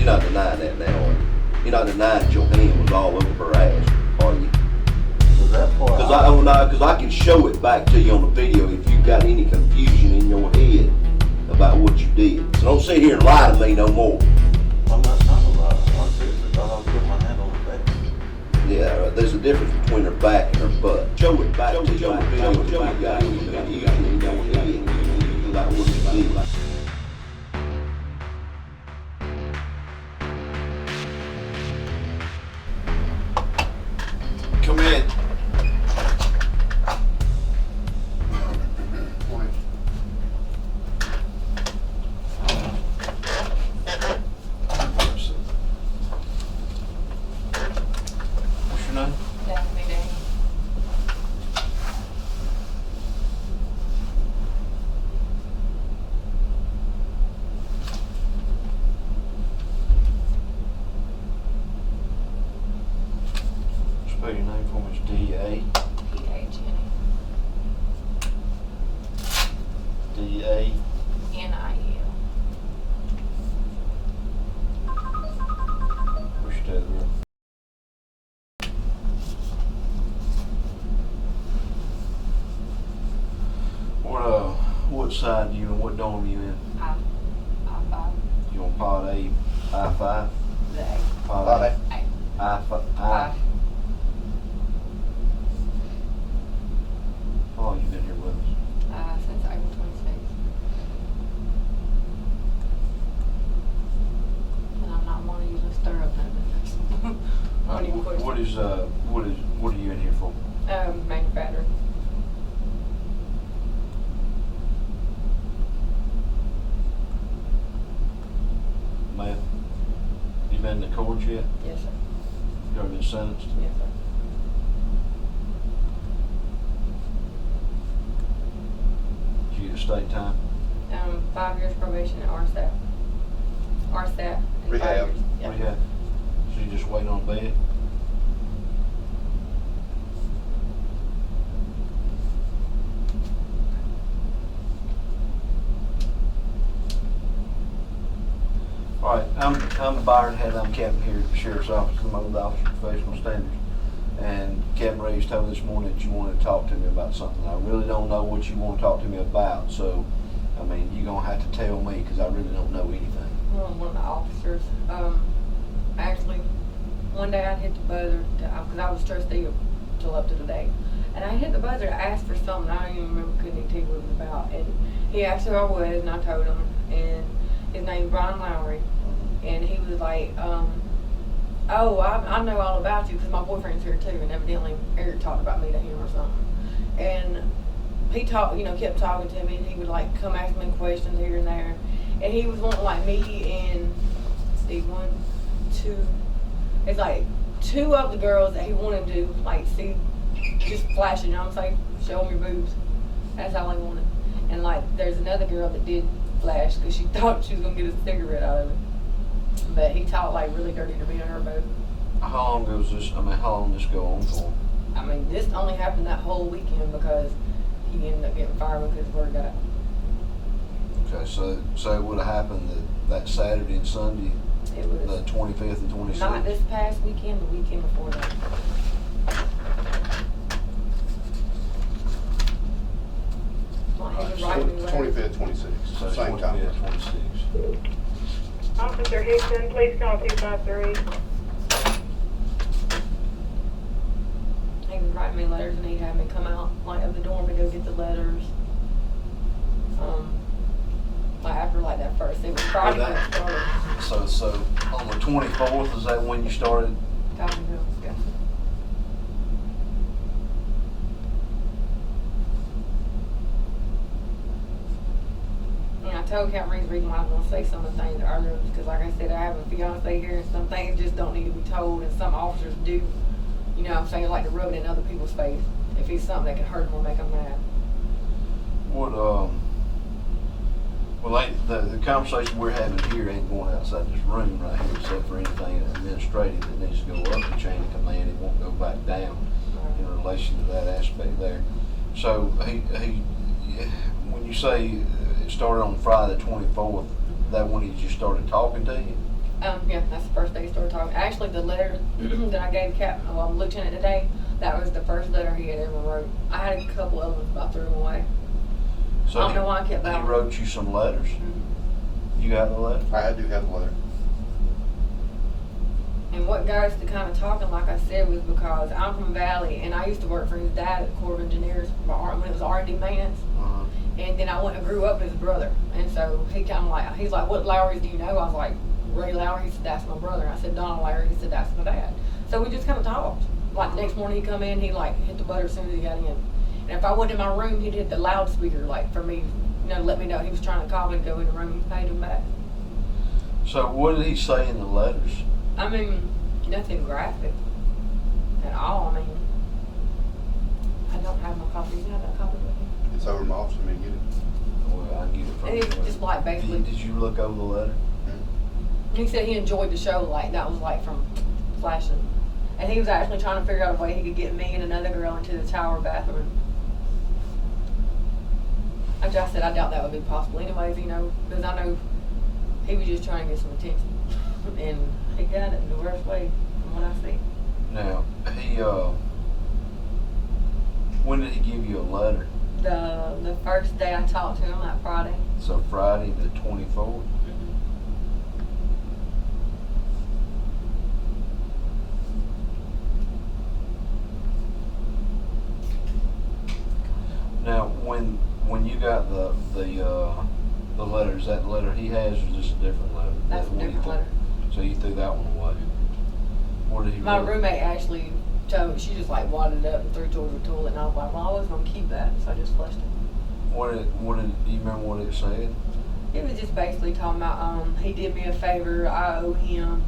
not denying that now, are you? You're not denying that your hand was all over her ass, are you? Because I can show it back to you on the video if you've got any confusion in your head about what you did. So don't sit here and lie to me no more. I'm not trying to lie. I seriously thought I was putting my hand on her back. Yeah, there's a difference between her back and her butt. Show it back to you on the video if you got any confusion in your head about what you did. Come in. What's your name? Daphne Daniel. Spell your name for me. It's D-A. P-H-N-E. D-A. N-I-E-L. What's your dad, girl? What side you in? What dorm you in? I-5. You on pod A, I-5? The A. Pod A. I-5. Five. How long you been here with us? Since April 26th. And I'm not one of you to stir up nothing. I don't even question. What are you in here for? Manufacturing. Ma'am, you been to court yet? Yes, sir. You ever been sentenced? Yes, sir. Did you get state time? 5 years probation at RSAP. RSAP. and 5 Rehab. years. Yep. Rehab. So you just waiting on bed? All right, I'm Byron Head. I'm captain here at the Sheriff's Office, the Mobile Officer Professional Standards. And Captain Ray's told me this morning that you wanted to talk to me about something. I really don't know what you want to talk to me about, so, I mean, you're going to have to tell me because I really don't know anything. Well, one of the officers, actually, one day I hit the buzzer, because I was trustee till up to the day. And I hit the buzzer to ask for something, I don't even remember, couldn't even tell you what it was about. And he asked who I was, and I told him, and his name's Officer Lowery. And he was like, oh, I know all about you because my boyfriend's here too, and evidently Eric talked about me to him or something. And he kept talking to me, and he would like come ask me questions here and there. And he was wanting like me and Steve, 1, 2, it's like 2 of the girls that he wanted to like see just flashing, you know what I'm saying? Show them your boobs. That's all he wanted. And like there's another girl that did flash because she thought she was gonna get a cigarette out of it. But he talked like really dirty to me on her boat. How long goes this, how long does this go on for? I mean, this only happened that whole weekend because he ended up getting fired because word got out. Okay, so it would have happened that Saturday and Sunday, It was the 25th and 26th? not this past weekend, the weekend before that. Well, he was writing me letters. 25th, 26th, So same time. 25th, 26th. Officer Hickson, please call 253. He was writing me letters and he had me come out like of the dorm to go get the letters. Like after like that first, it was Friday when it started. So on the 24th, is that when you started? Cotton Hills, yeah. And I told Captain Reed's reason why I was going to say some of the things earlier because like I said, I have a fiance here and some things just don't need to be told and some officers do. You know what I'm saying? Like to rub it in other people's face if it's something that can hurt them or make them mad. Well, the conversation we're having here ain't going outside this room right here, except for anything administrative that needs to go up the chain of command. It won't go back down in relation to that aspect there. So when you say it started on Friday the 24th, that when he just started talking to you? Yeah, that's the first day he started talking. Actually, the letter that I gave Captain, well, Lieutenant today, that was the first letter he had ever wrote. I had a couple other ones, but I threw them away. So I don't know why I kept that he one. wrote you some letters. Mhm. You got the letter? I do have the letter. And what got us to kind of talking, like I said, was because I'm from Valley, and I used to work for his dad at the Corps of Engineers when it was R&D maintenance. Uh-huh. And then I went and grew up with his brother. And so he kind of like, he's like, what Lowerys do you know? I was like, Ray Lowery. He said, that's my brother. And I said, Donald Lowery. He said, that's my dad. So we just kind of talked. Like the next morning he'd come in, he'd like hit the butter as soon as he got in. And if I went in my room, he'd hit the loudspeaker, like for me, let me know he was trying to call me to go in the room. He paid him back. So what did he say in the letters? I mean, nothing graphic at all. I mean, I don't have my copy. You have that copy with you? It's over my office. Let me get it. Well, I get it from And it's you. just like basically, Did you look over the letter? he said he enjoyed the show, like that was like from Flashing. And he was actually trying to figure out a way he could get me and another girl into the tower bathroom. I just said I doubt that would be possible anyways, because I know he was just trying to get some attention. And he got it in the worst way from what I see. Now, when did he give you a letter? The first day I talked to him, that Friday. So Friday the 24th? Now, when you got the letter, is that the letter he has, or is this a different letter? That's a That one you different threw- letter. So you threw that one away. What did he My write? roommate actually told me, she just like wadded it up and threw it towards the toilet, and I was like, well, I was gonna keep that, so I just flushed it. Do you remember what it said? It was just basically talking about, he did me a favor, I owe him.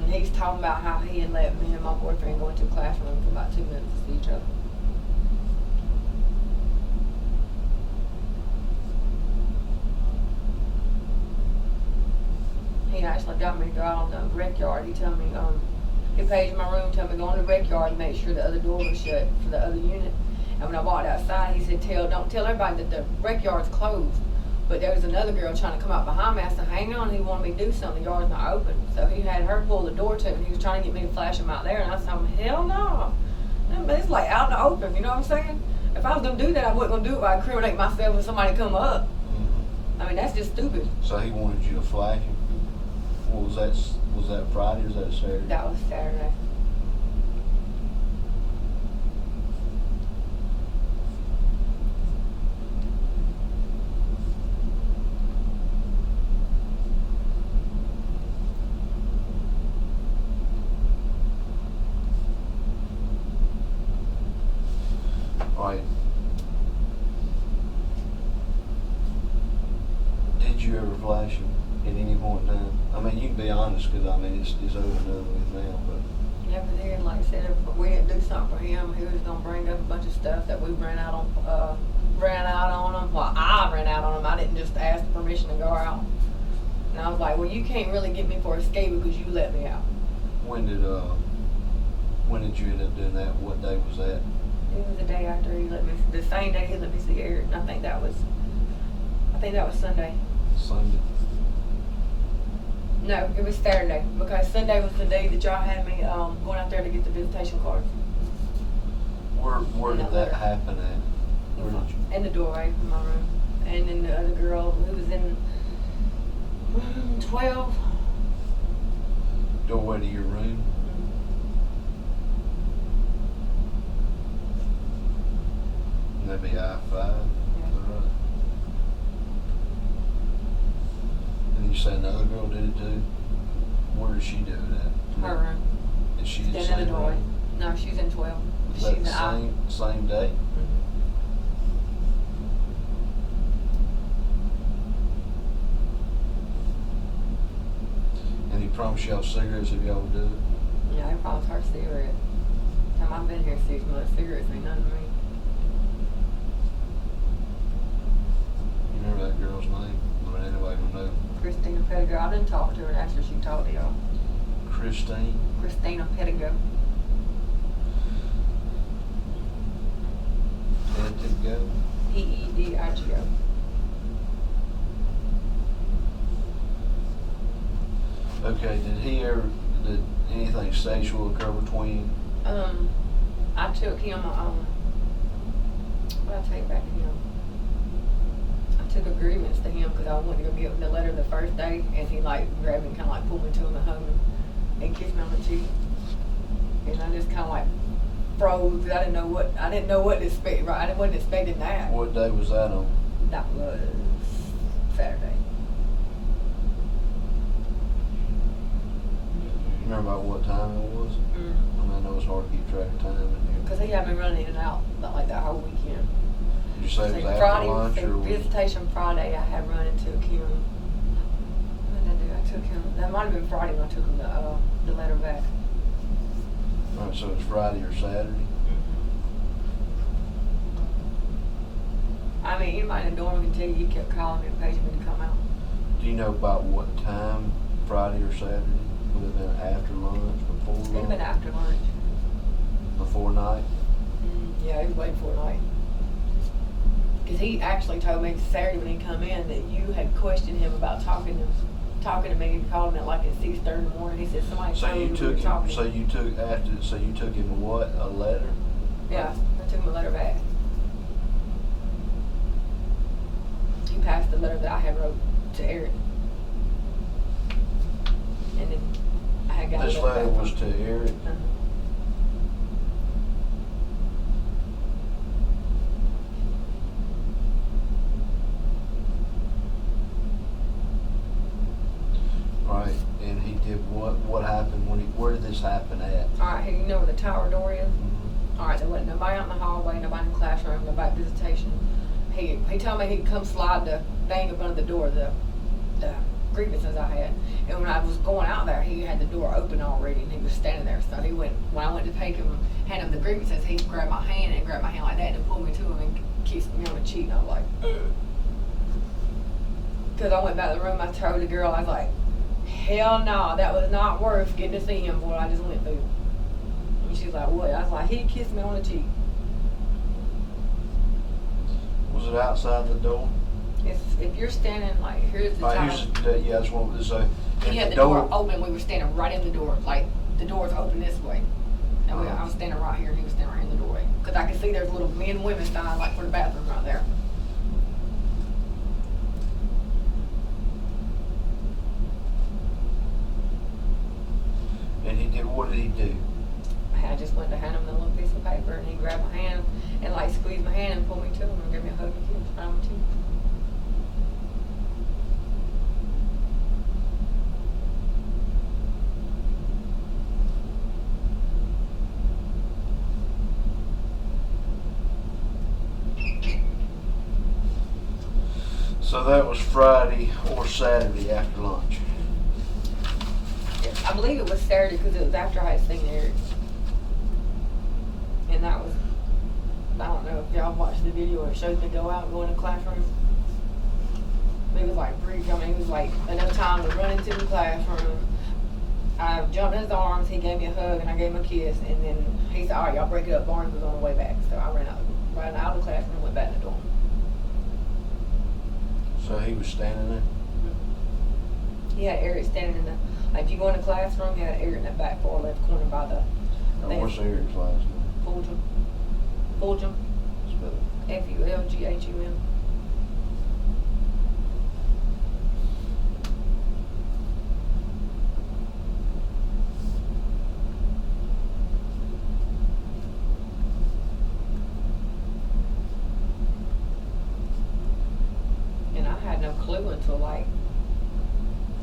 And he's talking about how he had let me and my boyfriend go into a classroom for about 2 minutes to see each other. He actually got me to go out on the rec yard. He told me, he paged my room, told me go in the rec yard and make sure the other door was shut for the other unit. And when I walked outside, he said, don't tell everybody that the rec yard's closed. But there was another girl trying to come out behind me. I said, hang on, he wanted me to do something. The yard's not open. So he had her pull the door to him, and he was trying to get me to flash him out there. And I said, hell no. It's like out in the open, you know what I'm saying? If I was going to do that, I wasn't going to do it by incriminating myself when somebody come up. Mm-hmm. I mean, that's just stupid. So he wanted you to flash him. What was that? Was that Friday or was that Saturday? That was Saturday. Right. Did you ever flash him at any point in time? I mean, you can be honest, because I mean, it's over and done with now, but. Yeah, but then, like I said, if we didn't do something for him, he was gonna bring up a bunch of stuff that we ran out on him. Well, I ran out on him. I didn't just ask permission to go out. And I was like, well, you can't really get me for escape because you let me out. When did you end up doing that? What day was that? It was the day after he let me, the same day he let me see Eric. And I think that was Sunday. Sunday. No, it was Saturday, because Sunday was the day that y'all had me going out there to get the visitation cards. Where did that happen at? Where did you? In the doorway of my room. And then the other girl who was in 12. Doorway to your room? And that'd be I-5. Yeah. Right. And you say another girl did it too? Where did she do it at? Her room. Is she in the Stand in same the doorway. room? No, she's in 12. Was She's that in the same day? And he promised y'all cigarettes if y'all would do it? Yeah, I promised her cigarette. Time I've been here 6 months, cigarettes ain't nothing to me. You remember that girl's name? I mean, anybody gonna know? Christina Pettigo. I didn't talk to her after she talked to y'all. Christine? Christina Pettigo. Pettigo? P-E-D-I-G-O. Okay, did anything sexual occur between? I took him, what did I take back to him? I took a grievance to him because I wanted to go get the letter the first day, and he like grabbed me and kind of like pulled me to him and hugged me and kissed me on the cheek. And I just kind of like froze because I didn't know what to expect, right? I wasn't expecting that. What day was that on? That was Saturday. Remember about what time it was? Mm. I mean, I know it's hard to keep track of time in here. Because he had me running in and out like that whole weekend. Did you say it was So after Friday, lunch or? visitation Friday, I had run and took him. What did I do? I took him. That might have been Friday when I took him the letter back. All right, so it's Friday or Saturday? I mean, anybody in the dorm can tell you he kept calling me and paging me to come out. Do you know about what time, Friday or Saturday? Would it have been after lunch, before lunch? It would have been after lunch. Before night? Yeah, he was waiting for a night. Because he actually told me Saturday when he come in that you had questioned him about talking to me and called him at like at 6:30 in the morning. He said somebody So told you you we took were him, talking. so you took him a what, a letter? Yeah, I took him a letter back. He passed the letter that I had wrote to Eric. And then I had got This a letter back was from- to Eric? Right, and he did what happened where did this happen at? Alright, you know where the tower door is? Alright, there wasn't nobody out in the hallway, nobody in the classroom, nobody at visitation. He told me he'd come slide the thing up under the door, the grievances I had. And when I was going out there, he had the door open already and he was standing there. So when I went to take him, hand him the grievances, he grabbed my hand like that and pulled me to him and kissed me on the cheek. And I was like, ugh. Because I went back to the room, I told the girl, I was like, hell no, that was not worth getting to see him for what I just went through. And she's like, what? I was like, he kissed me on the cheek. Was it outside the door? If you're standing, like, here's the Right, tower. yeah, that's what so He had the door open, we were standing right in the door, like, the door's open this way. And I was standing right here and he was standing right in the doorway. Because I could see there's little men and women standing, like, for the bathroom right there. And what did he do? I just went to hand him the little piece of paper and he grabbed my hand and, like, squeezed my hand and pulled me to him and gave me a hug and kiss right on the cheek. So that was Friday or Saturday after lunch. I believe it was Saturday because it was after I had seen Eric. And that was, I don't know if y'all watched the video, it shows me go out and go in the classroom. It was like brief, I mean, it was like enough time to run into the classroom. I jumped in his arms, he gave me a hug and I gave him a kiss, and then he said, all right, y'all break it up, Barnes was on the way back. So I ran out of the classroom and went back to the dorm. So he was standing there? He had Eric standing in the, like if you go in the classroom, he had Eric in that back far left corner by the And what's Eric's last name? Fulgham. Spell it. Fulghum. And I had no clue until like,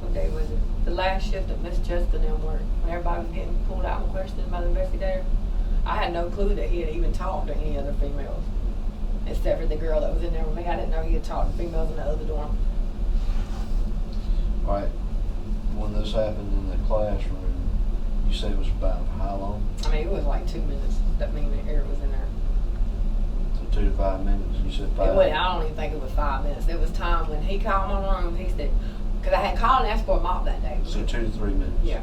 what day was it? The last shift of Miss Jessica and them work. When everybody was getting pulled out and questioned by the investigator. I had no clue that he had even talked to any other females. Except for the girl that was in there with me. I didn't know he had talked to females in the other dorm. All right. When this happened in the classroom, you said it was about how long? I mean, it was like 2 minutes that me and Eric was in there. So 2 to 5 minutes. You said 5. I don't even think it was 5 minutes. It was time when he called my room. He said, because I had called and asked for a mop that day. So 2 to 3 minutes. Yeah.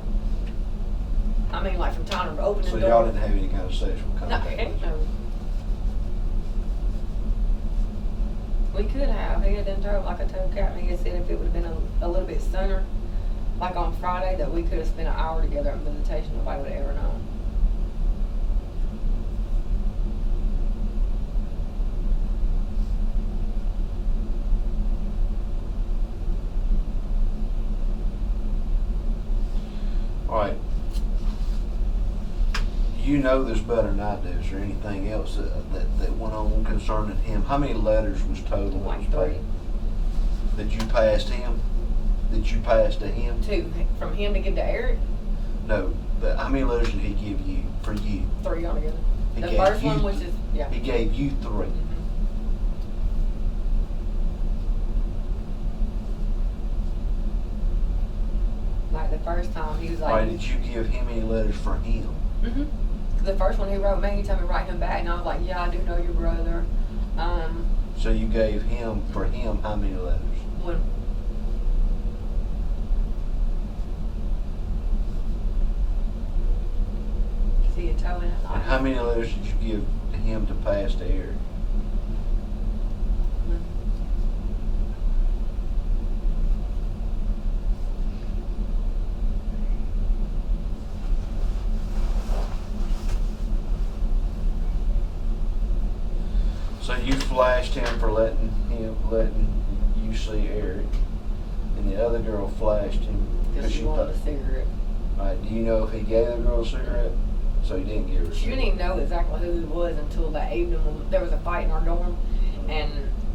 I mean, like from time to open the So door. y'all didn't have any kind of sexual No, contact? heck no. We could have. He had done told, like I told Captain, he had said if it would have been a little bit sooner, like on Friday, that we could have spent an hour together at visitation, nobody would have ever known. Alright. You know this better than I do. Is there anything else that went on concerning him? How many letters was total? that Like was 3. paid? That you passed him? That you passed to him? 2. From him to give to Eric, No. But how many letters did he give you for you? 3 altogether. He The gave first you one, which is, yeah. He gave you 3. Mhm. Like the first time, he was Why like, did you give him any letters for him? The first one he wrote me, he told me to write him back, and I was like, yeah, I do know your brother. So you gave him, for him, how many letters? When he had told me that And night. how many letters did you give to him to pass to Eric? So you flashed him for letting you see Eric, and the other girl flashed him Because she wanted a cigarette. Alright, do you know if he gave the girl a cigarette? So he didn't give her a She didn't cigarette. even know exactly who he was until that evening when there was a fight in our dorm, and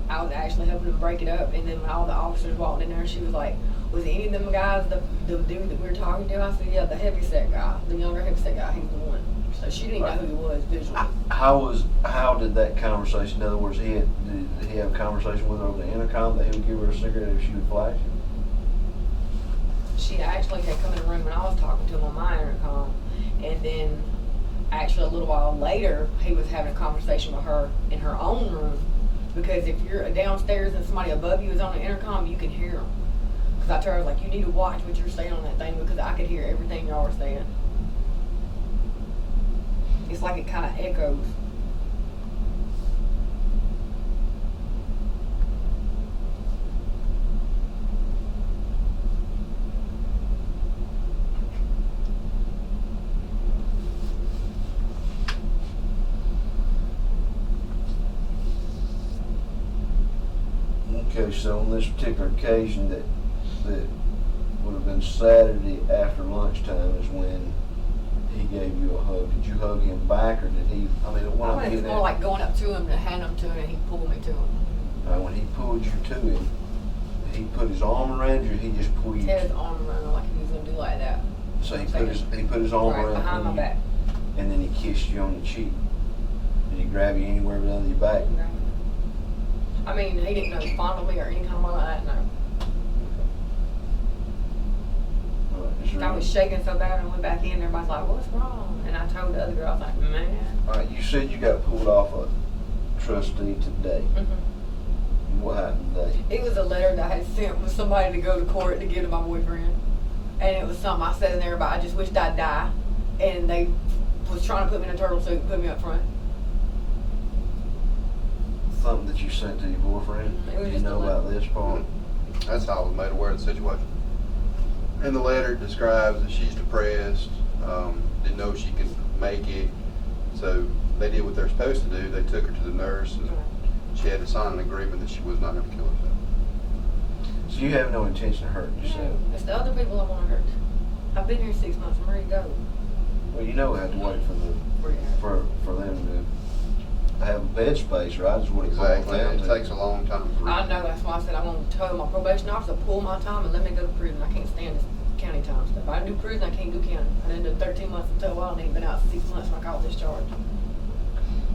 I was actually helping them break it up. And then when all the officers walked in there, she was like, "Was any of them guys the dude that we were talking to?" I said, "Yeah, the heavyset guy, the younger heavyset guy. He's the one." So she didn't know who he was visually. How did that conversation? In other words, did he have a conversation with her over the intercom that he would give her a cigarette if she would flash him? She actually had come in the room when I was talking to him on my intercom, and then actually a little while later, he was having a conversation with her in her own room, because if you're downstairs and somebody above you is on the intercom, you can hear them. Because I told her, like, you need to watch what you're saying on that thing, because I could hear everything y'all were saying. It's like it kind of echoes. Okay, so on this particular occasion that would have been Saturday after lunchtime is when he gave you a hug. Did you hug him back, or did he? I mean, what I'm It's getting more at, like going up to him to hand him to him, and he pulled me to him. when he pulled you to him, he put his arm around you, or he just pulled you? He had his arm around him like he was gonna do like that. So he put his arm Right around behind my you, back. and then he kissed you on the cheek. Did he grab you anywhere but under your back? I mean, he didn't know he fondled me or any kind of way like that, no. All right, is there I was shaking so bad and went back in, everybody's like, what's wrong? And I told the other girl, I was like, man. All right, you said you got pulled off a trustee today. Mm-hmm. What happened today? It was a letter that I had sent with somebody to go to court to give to my boyfriend. And it was something I said in there about, I just wished I'd die. And they was trying to put me in a turtle suit and put me up front. Something that you sent to your boyfriend? It was Do you just know a letter. about this part? That's how I was made aware of the situation. And the letter describes that she's depressed, didn't know she could make it, so they did what they're supposed to do. They took her to the nurse, and she had to sign an agreement that she was not going to kill herself. So you have no intention of hurting yourself? It's the other people I want to hurt. I've been here 6 months, I'm ready to go. Well, you know we have to wait for them to have a bed space, right? Is what it boils Exactly. down It to. takes a long time to I know, that's why I said I want to tell my probation officer to pull my time and let me go to prison. I can't stand this county time stuff. I do prison, I can't do county. I done done 13 months until I ain't been out 6 months when I got discharged.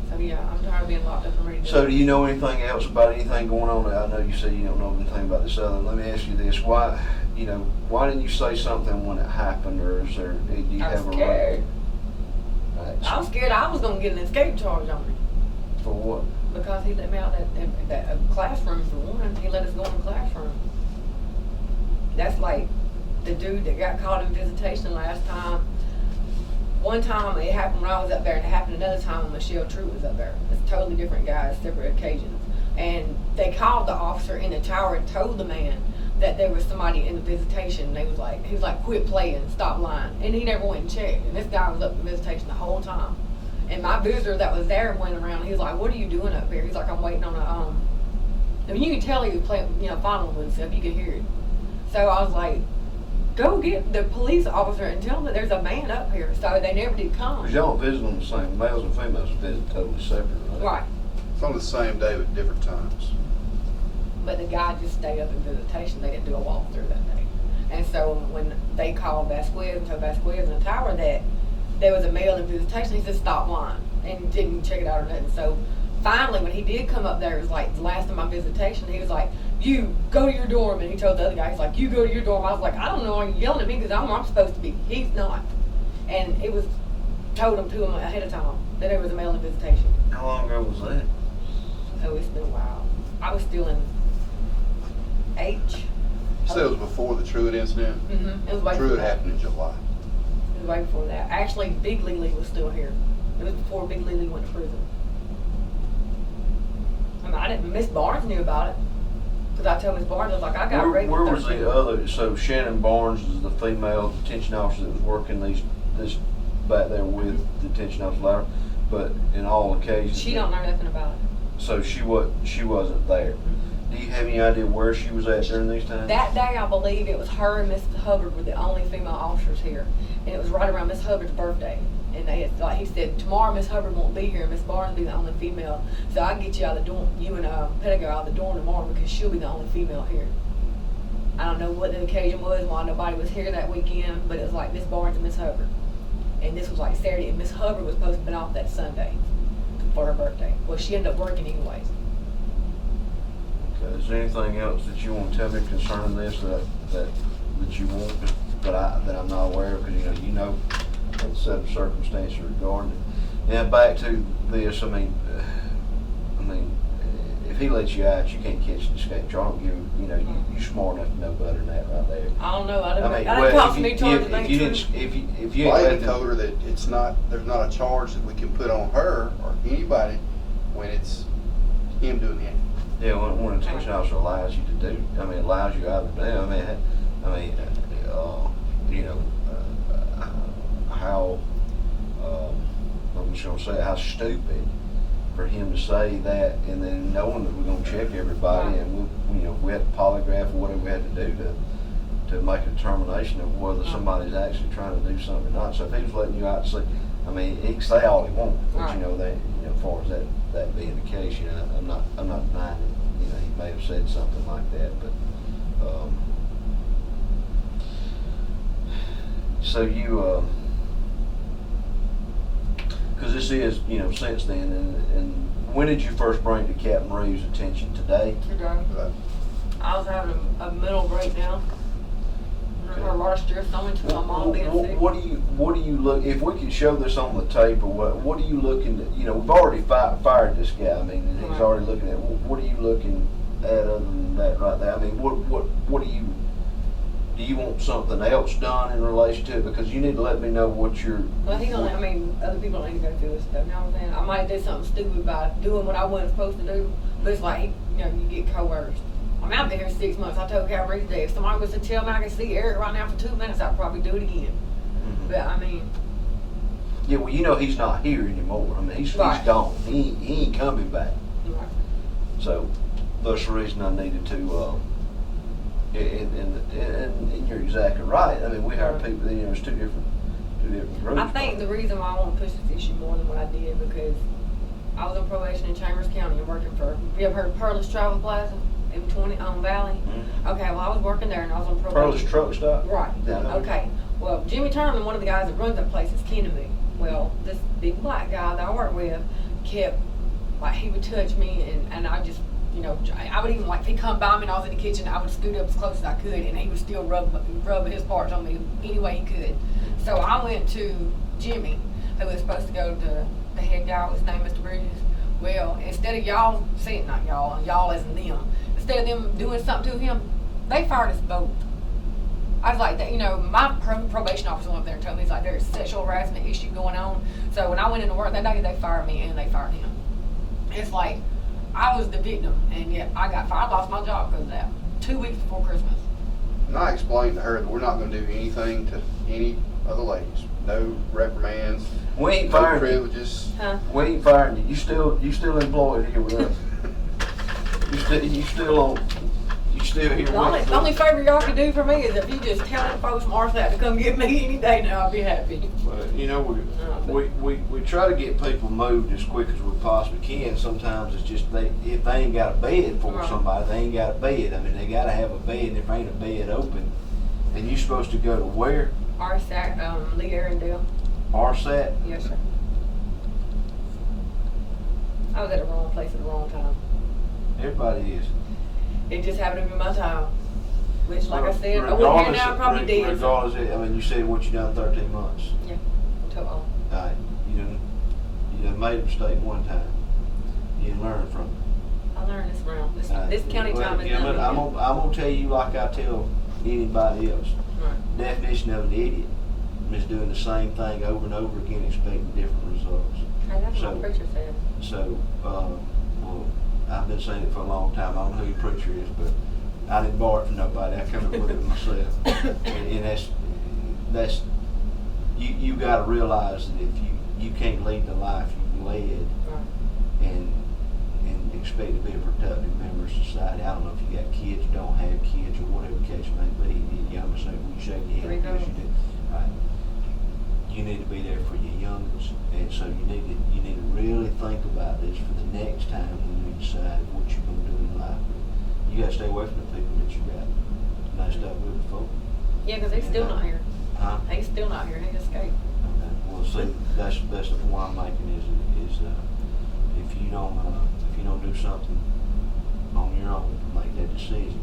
So yeah, I'm tired of being locked up and ready to go. So do you know anything else about anything going on? I know you said you don't know anything about this other. Let me ask you this: why didn't you say something when it happened, or is there? Do you I was have a scared. Right. I was scared I was gonna get an escape charge on me For what? because he let me out that classroom for one. He let us go in the classroom. That's like the dude that got caught in visitation last time. One time it happened when I was up there, and it happened another time when Michelle Troup was up there. It's totally different guys, separate occasions. And they called the officer in the tower and told the man, that there was somebody in the visitation. He was like, quit playing, stop lying. And he never went and checked. And this guy was up in visitation the whole time. And my visitor that was there went around. He was like, what are you doing up here? He's like, I'm waiting on I mean, you could tell he was playing, fondling with himself. You could hear it. So I was like, go get the police officer and tell him that there's a man up here. So they never did come. Because y'all visit on the same, males and females visit totally separate, right? Right. It's on the same day but different times. But the guy just stayed up in visitation. They didn't do a walkthrough that day. And so when they called Vasquez and told Vasquez in the tower that there was a male in visitation, he said, stop lying, and didn't check it out or nothing. So finally, when he did come up there, it was like the last of my visitation, he was like, you go to your dorm. And he told the other guy, he's like, you go to your dorm. I was like, I don't know, are you yelling at me? Because I'm where I'm supposed to be. He's not. And it was told him to him ahead of time that there was a male in visitation. How long ago was that? Oh, it's been a while. I was still in H. You said it was before the Truett incident? Mm-hmm. It was way before Truett that. happened in July. It was way before that. Actually, Big Lily was still here. It was before Big Lily went to prison. I mean, I didn't. Miss Barnes knew about it. Because I told Miss Barnes, I was like, I got raped. Where was the other? So Shannon Barnes is the female detention officer that was working this back there with detention officer Lowery, but in all occasions She don't know nothing about it. So she wasn't there. Do you have any idea where she was at during these times? That day, I believe it was her and Miss Hubbard were the only female officers here, and it was right around Miss Hubbard's birthday. And they had, like he said, tomorrow Miss Hubbard won't be here, and Miss Barnes will be the only female. So I can get you out of the dorm, you and Pettigo out of the dorm tomorrow because she'll be the only female here. I don't know what the occasion was, why nobody was here that weekend, but it was like Miss Barnes and Miss Hubbard. And this was like Saturday, and Miss Hubbard was supposed to have been off that Sunday for her birthday. Well, she ended up working anyways. Okay. Is there anything else that you want to tell me concerning this that you want that I'm not aware of? Because you know the set of circumstances regarding it. Now back to this. I mean, if he lets you out, you can't catch an escape charge. You're smart enough to know better than that right there. I don't know. I I mean, didn't well, talk to me charged with anything. if you I ain't even told her that there's not a charge that we can put on her or anybody when it's him doing it. Yeah, when a detention officer allows you to do, allows you out of the day. How I'm just gonna say how stupid for him to say that, and then knowing that we're gonna check everybody, and we have to polygraph or whatever we have to do to make a determination of whether somebody's actually trying to do something or not. So if he was letting you out, he can say all he wants, but that as far as that being the case, I'm not denying it. He may have said something like that, but so you because this is since then, and when did you first bring it to Captain Reeves' attention? Today? Today. I was having a mental breakdown. Okay. A lot of stress on to my mom being sick. What do you look? If we could show this on the tape, or what are you looking at? We've already fired this guy. He's Right. already looking at. What are you looking at other than that right there? What do you want something else done in relation to it? Because you need to let me know what you're. Well, other people don't need to go through this stuff. You know what I'm saying? I might do something stupid by doing what I wasn't supposed to do, but it's like, you get coerced. I've been here 6 months. I told Calvary today, if somebody was to tell me I could see Eric right now for 2 minutes, I'd probably do it again. Mm-hmm. But Yeah, well, he's not here anymore. He's Right. gone. He ain't coming back. Right. So that's the reason I needed to. And you're exactly right. We hired people. It's two different groups. I think the reason why I want to push this issue more than what I did because I was on probation in Chambers County and working for. Have you ever heard of Pearl's Travel Plaza in 20 on Valley? Mm-hmm. Okay, well I was working there and I was on probation. Pearl's truck stop. Right. Yeah, I know. Okay. Well, Jimmy Turner, one of the guys that runs that place, is kin to me. Well, this big black guy that I work with kept he would touch me and I just. I would even if he come by me and I was in the kitchen, I would scoot up as close as I could, and he would still rub his parts on me any way he could. So I went to Jimmy, who was supposed to go to the head guy, his name Mr. Bridges. Well, instead of y'all as in them, instead of them doing something to him, they fired us both. I was like, my probation officer went up there and told me, he's like, there's a sexual harassment issue going on. So when I went into work that day, they fired me and they fired him. It's like, I was the victim, and yet I got fired. I lost my job because of that. 2 weeks before Christmas. And I explained to her that we're not gonna do anything to any of the ladies. No reprimands, We ain't no firing you. privileges. Huh? We ain't firing you. You still employed here with us. You still on. You still here with us. The only favor y'all can do for me is if you just tell the folks from RSAT to come get me any day now, I'll be happy. But, you know, we try to get people moved as quick as we possibly can. Sometimes it's just if they ain't got a bed for Right. somebody, they ain't got a bed. I mean, they got to have a bed. If ain't a bed open, and you supposed to go to where? RSAT, Lee Arundel. RSAT? Yes, sir. I was at the wrong place at the wrong time. Everybody is. It just happened to be my time. Which, like I said, I wouldn't hear now, probably dead. Regardless, I mean, you said what you done 13 months. Yeah. All Alright, you done made a mistake one time. You didn't learn from it. I learned this round. Alright, This county well, time is yeah, done. but I'm gonna tell you like I tell anybody else. Right. Definition of an idiot is doing the same thing over and over again, expecting different results. Hey, that's So- what my preacher said. So, well, I've been saying it for a long time. I don't know who your preacher is, but I didn't borrow it from nobody. I come up with it myself. And that's you got to realize that if you can't lead the life you led Right. and expect to be a productive member of society. I don't know if you got kids, you don't have kids, or whatever the case may be. You understand? Will you shake your head? Yes, you do. Right. You need to be there for your youngins, and so you need to really think about this for the next time when you decide what you're going to do in life. You got to stay away from the people that you got messed up with before. Yeah, because they still not here. Huh? They still not here. They escaped. Okay. Well, see, that's the point I'm making is if you don't do something on your own to make that decision,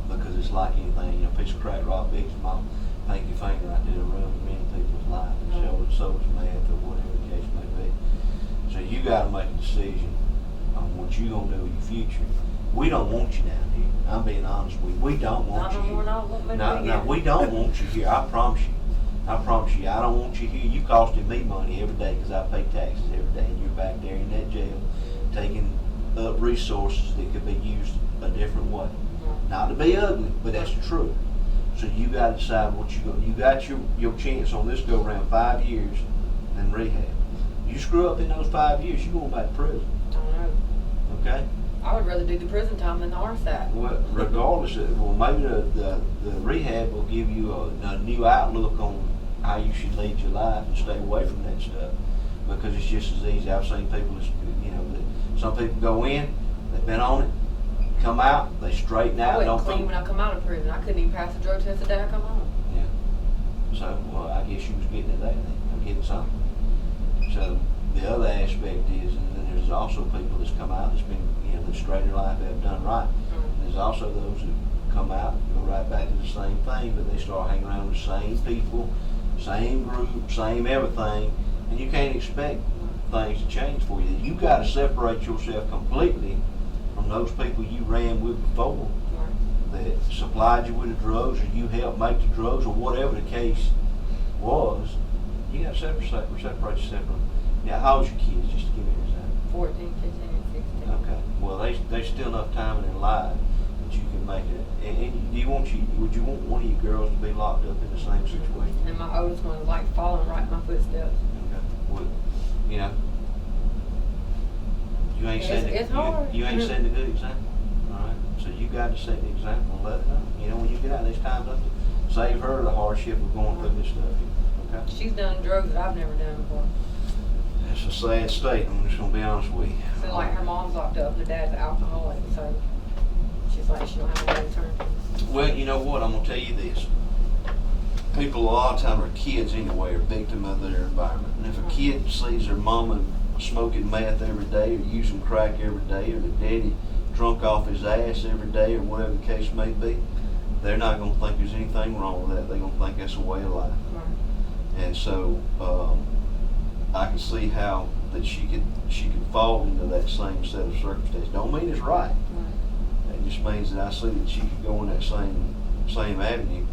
because it's like anything, a piece of crack rock big as my pinky finger right there around many people's lives, and so is meth or whatever the case may be. So you got to make a decision on what you're gonna do with your future. We don't want you down here. I'm being honest with you. We don't want you here. No, we don't want you here. I promise you. I promise you. I don't want you here. You costing me money every day because I pay taxes every day, and you're back there in that jail taking up resources that could be used a different way. Not to be ugly, but that's the truth. So you got to decide what you're going to. You got your chance on this go around 5 years in rehab. You screw up in those 5 years, you're going back to prison. I don't know. Okay? I would rather do the prison time than the RSAT. Well, regardless of, well, maybe the rehab will give you a new outlook on how you should lead your life and stay away from that stuff, because it's just as easy. I've seen people, that some people go in, they've been on it, come out, they straighten out. I wasn't don't clean think, when I come out of prison. I couldn't even pass the drug test the day I come home. Yeah. So, well, I guess you was getting it there then. I'm getting something. So the other aspect is, and then there's also people that's come out that's been, the straighter life have done right. Mm-hmm. There's also those that come out and go right back to the same thing, but they start hanging around with the same people, same group, same everything, and you can't expect things to change for you. You got to separate yourself completely from those people you ran with before that supplied you with the drugs, or you helped make the drugs, or whatever the case was. You got to separate yourself from. Now, how old's your kids? Just to give me an example. 14, 15, and 16. Okay. Well, there's still enough time in their life that you can make it. And would you want one of your girls to be locked up in the same situation? And my oldest one was like following right in my footsteps. Okay. Well, you ain't setting It's hard. you ain't setting a good example. All right. So you got to set the example and let her know. When you get out, there's times up to save her the hardship of going through this stuff. Okay. She's done drugs that I've never done before. It's a sad state. I'm just gonna be honest with you. So like her mom's locked up and her dad's an alcoholic, so she's like she don't have a way to turn. Well, you know what? I'm gonna tell you this. People a lot of time, or kids anyway, are victim of their environment. And if a kid sees their mama smoking meth every day, or using crack every day, or the daddy drunk off his ass every day, or whatever the case may be, they're not gonna think there's anything wrong with that. They're gonna think that's a way of life. Right. And so I can see how that she could fall into that same set of circumstances. Don't mean it's right. It just means that I see that she could go in that same avenue.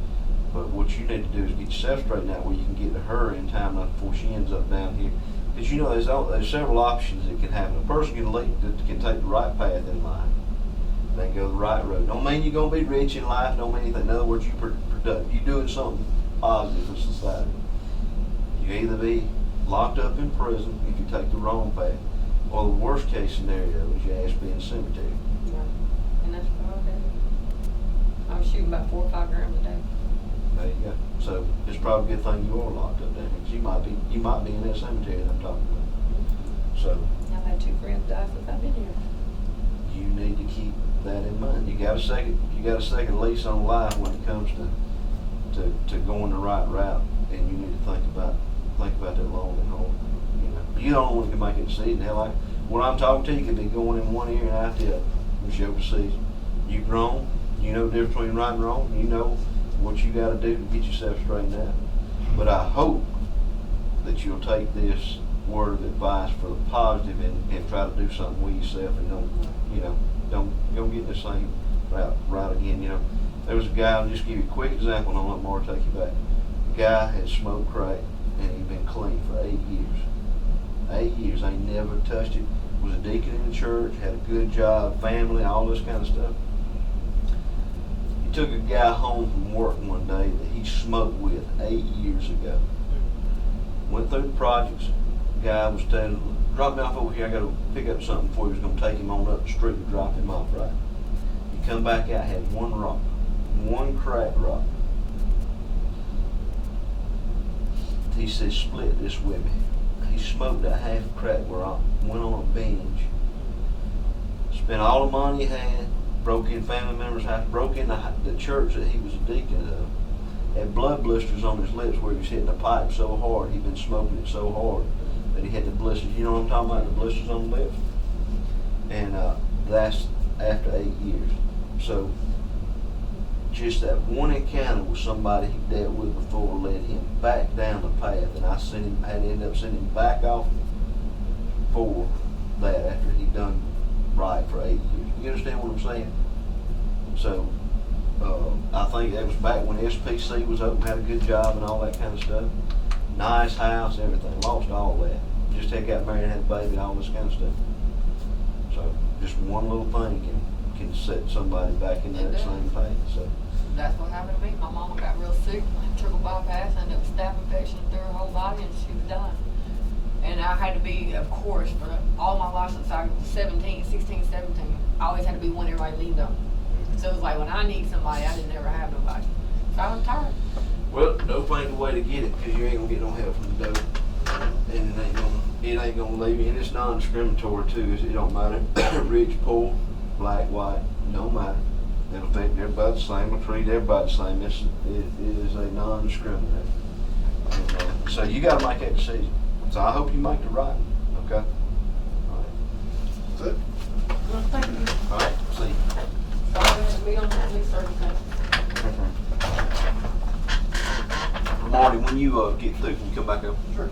But what you need to do is get yourself straightened out where you can get to her in time enough before she ends up down here. Because there's several options that can happen. A person can take the right path in life, then go the right road. Don't mean you're gonna be rich in life, don't mean anything. In other words, you're doing something positive for society. You either be locked up in prison if you take the wrong path, or the worst case scenario is you ask to be in the cemetery. Right. And that's what I did. I was shooting about 4 or 5 grams a day. There you go. So it's probably a good thing you are locked up there, because you might be in that cemetery that I'm talking about. So I've had 2 friends die since I've been here. you need to keep that in mind. You got a second lease on life when it comes to going the right route, and you need to think about that long and hard. You know, you don't want to make a decision. Hell, like when I'm talking to you, could be going in one ear and out the other. Which you overseas. You grown. You know the difference between right and wrong. You know what you got to do to get yourself straightened out. But I hope that you'll take this word of advice for the positive and try to do something with yourself, and don't get in the same route again. You know, there was a guy, I'll just give you a quick example and I'll let Mark take you back. The guy had smoked crack and he'd been clean for 8 years. 8 years, ain't never touched it. Was a deacon in the church, had a good job, family, all this kind of stuff. He took a guy home from work one day that he smoked with 8 years ago. Went through the projects. Guy was telling, drop me off over here, I gotta pick up something before he was gonna take him on up the street and drop him off, right? He come back out, had one rock, one crack rock. He said, split this with me. He smoked that half crack where I went on a binge. Spent all the money he had, broke in family members' house, broke in the church that he was a deacon of. Had blood blisters on his lips where he was hitting the pipe so hard, he'd been smoking it so hard that he had the blisters. You know what I'm talking about, the blisters on the lips? And that's after 8 years. So just that one encounter with somebody he dealt with before led him back down the path, and I had to end up sending him back off for that after he'd done right for 8 years. You understand what I'm saying? So I think that was back when SPC was open, had a good job and all that kind of stuff. Nice house, everything. Lost all that. Just got married and had a baby, all this kind of stuff. So just one little thing can set somebody back in that same path. So That's what happened to me. My mama got real sick, triple bypass, ended up with staph infection through her whole body, and she was dying. And I had to be, of course, for all my life since I was 16, 17, I always had to be one everybody leaned on. So it was like when I need somebody, I didn't ever have nobody. So I was tired. well, dope ain't the way to get it, because you ain't gonna get no help from the dope, and it ain't gonna leave you. And it's non-discriminatory too. It don't matter, rich, poor, black, white, don't matter. It'll affect everybody the same. It'll treat everybody the same. It is a non-discriminatory. So you got to make that decision. So I hope you make the right one. Okay. All right. That's it. Well, thank you. All right. See you. Sorry, we don't have any services. Marty, when you get through, can you come back up? Sure.